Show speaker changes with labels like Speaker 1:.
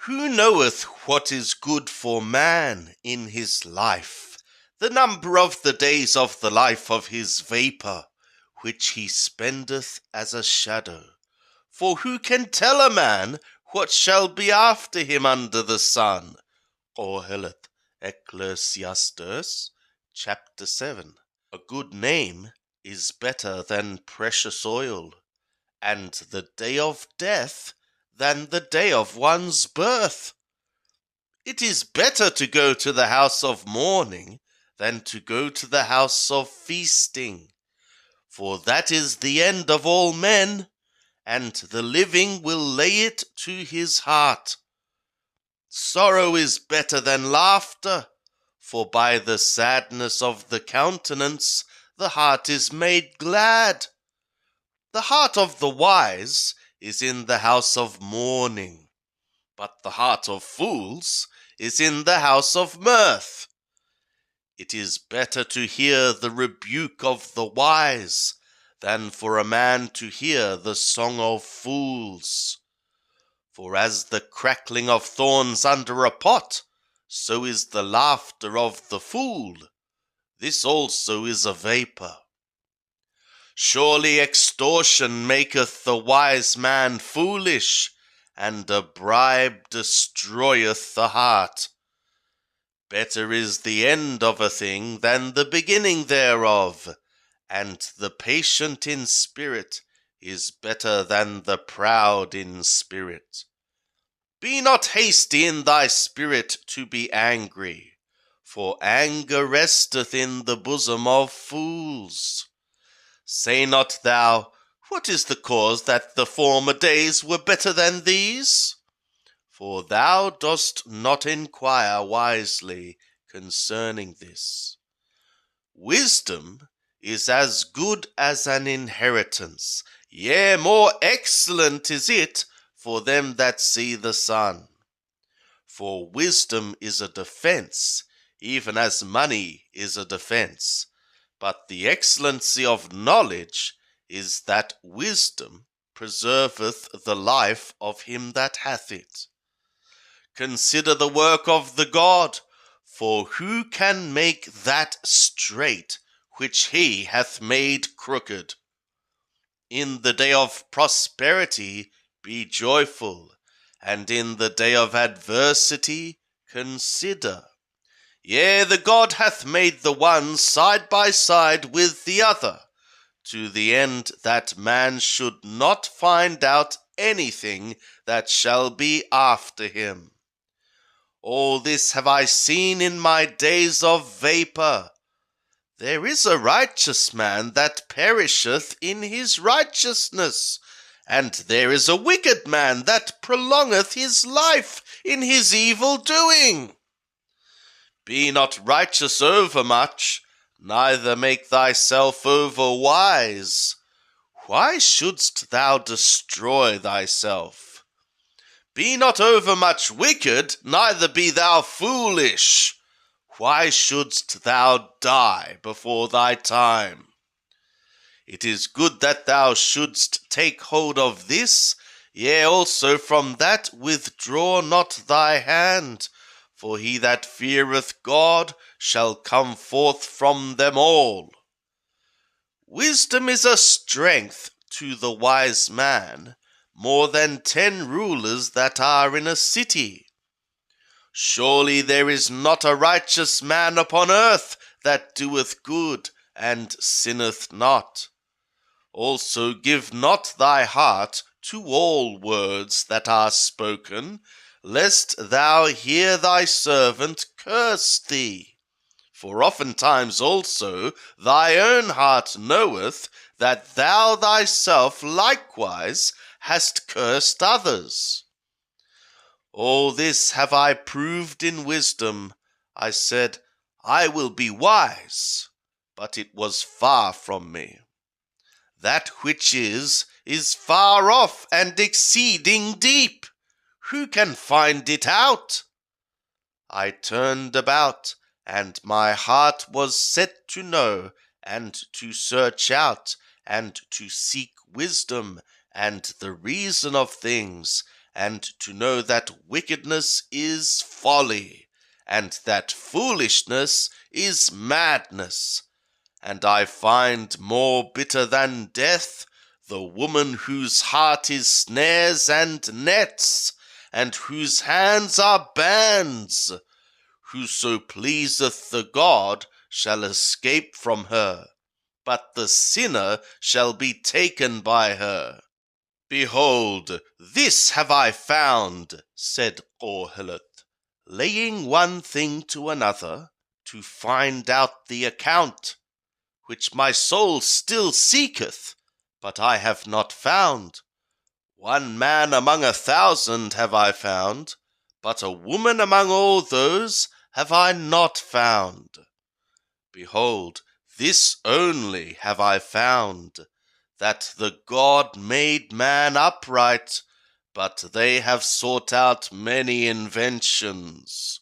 Speaker 1: Who knoweth what is good for man in his life, the number of the days of the life of his vapour, which he spendeth as a shadow? For who can tell a man what shall be after him under the sun? Qoheleth, Ecclesiastes, chapter 7. A good name is better than precious oil, and the day of death than the day of one's birth. It is better to go to the house of mourning than to go to the house of feasting, for that is the end of all men, and the living will lay it to his heart. Sorrow is better than laughter, for by the sadness of the countenance the heart is made glad. The heart of the wise is in the house of mourning, but the heart of fools is in the house of mirth. It is better to hear the rebuke of the wise than for a man to hear the song of fools. For as the crackling of thorns under a pot, so is the laughter of the fool. This also is a vapour. Surely extortion maketh the wise man foolish, and a bribe destroyeth the heart. Better is the end of a thing than the beginning thereof, and the patient in spirit is better than the proud in spirit. Be not hasty in thy spirit to be angry, for anger resteth in the bosom of fools. Say not thou, what is the cause that the former days were better than these? For thou dost not inquire wisely concerning this. Wisdom is as good as an inheritance, yea, more excellent is it for them that see the sun. For wisdom is a defence, even as money is a defence. But the excellency of knowledge is that wisdom preserveth the life of him that hath it. Consider the work of the God, for who can make that straight which he hath made crooked? In the day of prosperity be joyful, and in the day of adversity consider. Yea, the God hath made the one side by side with the other, to the end that man should not find out anything that shall be after him. All this have I seen in my days of vapour. There is a righteous man that perisheth in his righteousness, and there is a wicked man that prolongeth his life in his evil doing. Be not righteous overmuch, neither make thyself over wise. Why shouldst thou destroy thyself? Be not overmuch wicked, neither be thou foolish. Why shouldst thou die before thy time? It is good that thou shouldst take hold of this, yea, also from that withdraw not thy hand. For he that feareth God shall come forth from them all. Wisdom is a strength to the wise man, more than 10 rulers that are in a city. Surely there is not a righteous man upon earth that doeth good and sinneth not. Also give not thy heart to all words that are spoken, lest thou hear thy servant curse thee. For oftentimes also thy own heart knoweth that thou thyself likewise hast cursed others. All this have I proved in wisdom. I said, I will be wise, but it was far from me. That which is far off and exceeding deep. Who can find it out? I turned about, and my heart was set to know, and to search out, and to seek wisdom, and the reason of things, and to know that wickedness is folly, and that foolishness is madness. And I find more bitter than death the woman whose heart is snares and nets, and whose hands are bands. Whoso pleaseth the God shall escape from her, but the sinner shall be taken by her. Behold, this have I found, said Kohelet, laying one thing to another, to find out the account, which my soul still seeketh, but I have not found. One man among 1,000 have I found, but a woman among all those have I not found. Behold, this only have I found, that the God made man upright, but they have sought out many inventions.